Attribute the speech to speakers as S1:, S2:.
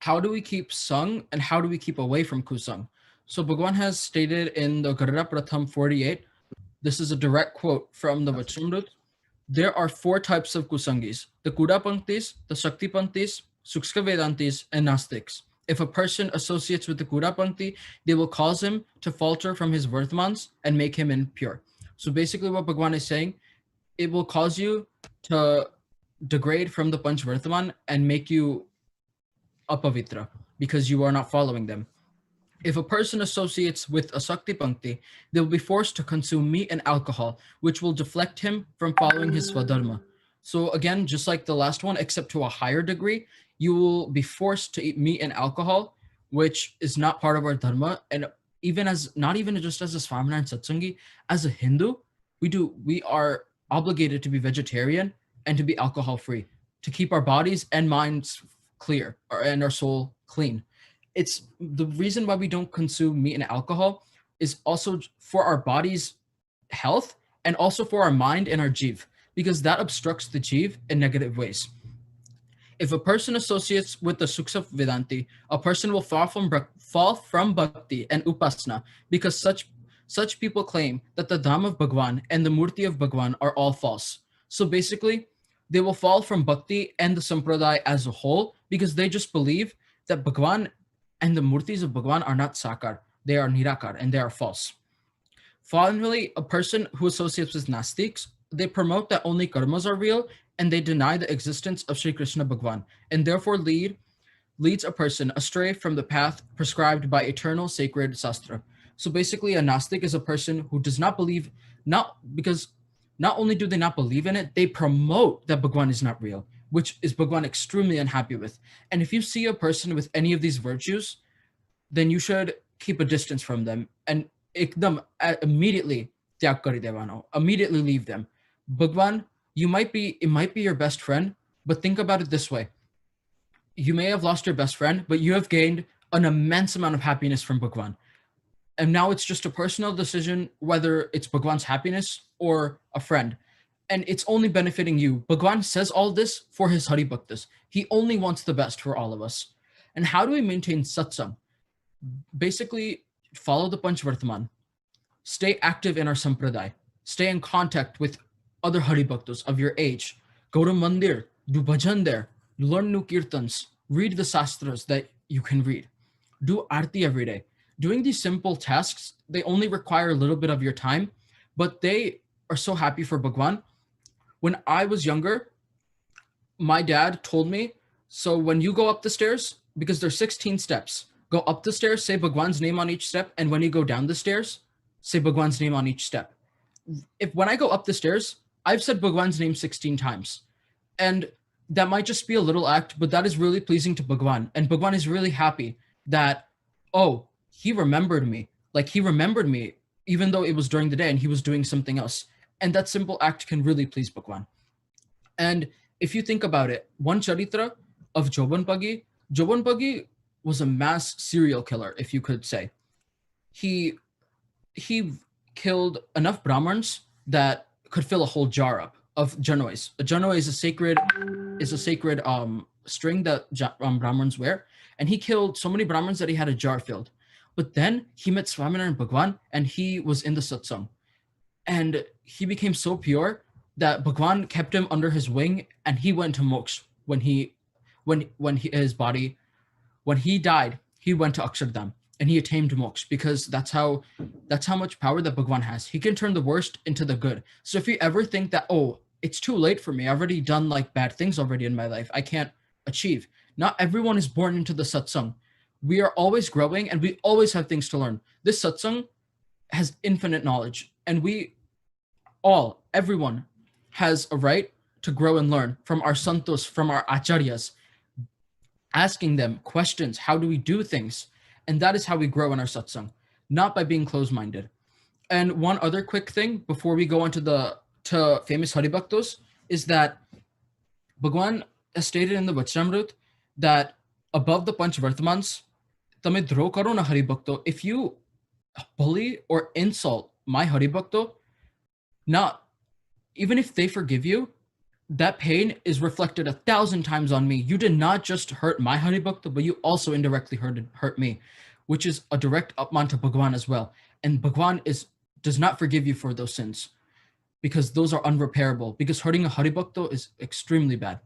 S1: how do we keep Sung and how do we keep away from Kusang? So Bhagwan has stated in the Garra Pratham 48, this is a direct quote from the Vachamrut. There are four types of Kusangis: the Kuda Panktis, the Shakti Panktis, Sukska Vedantis, and Nastiks. If a person associates with the Kuda Pankti, they will cause him to falter from his Vardhmans and make him impure. So basically, what Bhagwan is saying, it will cause you to degrade from the Panch Vardhaman and make you apavitra because you are not following them. If a person associates with a Sakti Pankti, they will be forced to consume meat and alcohol, which will deflect him from following his Swadharma. So again, just like the last one, except to a higher degree, you will be forced to eat meat and alcohol, which is not part of our Dharma. And even as, not even just as a Swaminarayan Satsangi, as a Hindu, we are obligated to be vegetarian and to be alcohol free, to keep our bodies and minds clear and our soul clean. It's the reason why we don't consume meat and alcohol is also for our body's health and also for our mind and our jiv, because that obstructs the jiv in negative ways. If a person associates with the Suksa Vedanti, a person will fall from bhakti and upasana, because such people claim that the Dham of Bhagwan and the Murti of Bhagwan are all false. So basically, they will fall from bhakti and the Sampraday as a whole because they just believe that Bhagwan and the Murtis of Bhagwan are not Sakar, they are Nirakar, and they are false. Finally, a person who associates with Nastiks, they promote that only karmas are real, and they deny the existence of Sri Krishna Bhagwan, and therefore leads a person astray from the path prescribed by eternal sacred Sastra. So basically, a Nastik is a person who does not believe, not only do they not believe in it, they promote that Bhagwan is not real, which is Bhagwan extremely unhappy with. And if you see a person with any of these virtues, then you should keep a distance from them and immediately tyag kari devano, immediately leave them. Bhagwan, it might be your best friend, but think about it this way. You may have lost your best friend, but you have gained an immense amount of happiness from Bhagwan. And now it's just a personal decision whether it's Bhagwan's happiness or a friend. And it's only benefiting you. Bhagwan says all this for his Hari Bhaktas. He only wants the best for all of us. And how do we maintain satsang? Basically, follow the Panch Vartaman. Stay active in our Sampraday. Stay in contact with other Hari Bhaktas of your age. Go to Mandir, do bhajan there, learn new kirtans, read the sastras that you can read. Do arti every day. Doing these simple tasks, they only require a little bit of your time, but they are so happy for Bhagwan. When I was younger, my dad told me, so when you go up the stairs, because there's 16 steps, go up the stairs, say Bhagwan's name on each step, and when you go down the stairs, say Bhagwan's name on each step. When I go up the stairs, I've said Bhagwan's name 16 times. And that might just be a little act, but that is really pleasing to Bhagwan. And Bhagwan is really happy that, oh, he remembered me. Like he remembered me, even though it was during the day and he was doing something else. And that simple act can really please Bhagwan. And if you think about it, one charitra of Joban Pagi was a mass serial killer, if you could say. He killed enough Brahmins that could fill a whole jar up of janois. A janois is a sacred string that Brahmins wear. And he killed so many Brahmins that he had a jar filled. But then he met Swaminarayan Bhagwan and he was in the satsang. And he became so pure that Bhagwan kept him under his wing and he went to moksha when he died, he went to Akshardham and he attained moksha because that's how much power that Bhagwan has. He can turn the worst into the good. So if you ever think that, oh, it's too late for me, I've already done like bad things already in my life, I can't achieve. Not everyone is born into the satsang. We are always growing and we always have things to learn. This satsang has infinite knowledge and everyone has a right to grow and learn from our santos, from our acharyas, asking them questions. How do we do things? And that is how we grow in our satsang, not by being closed-minded. And one other quick thing before we go on to famous Haribhaktos is that Bhagwan has stated in the Vachamrut that above the Panch Vartamans, tame dro karo na Haribhakto. If you bully or insult my Haribhakto, not even if they forgive you, that pain is reflected 1,000 times on me. You did not just hurt my Hari Bhakta, but you also indirectly hurt me, which is a direct upman to Bhagwan as well. And Bhagwan does not forgive you for those sins because those are unrepairable. Because hurting a Hari Bhakta is extremely bad.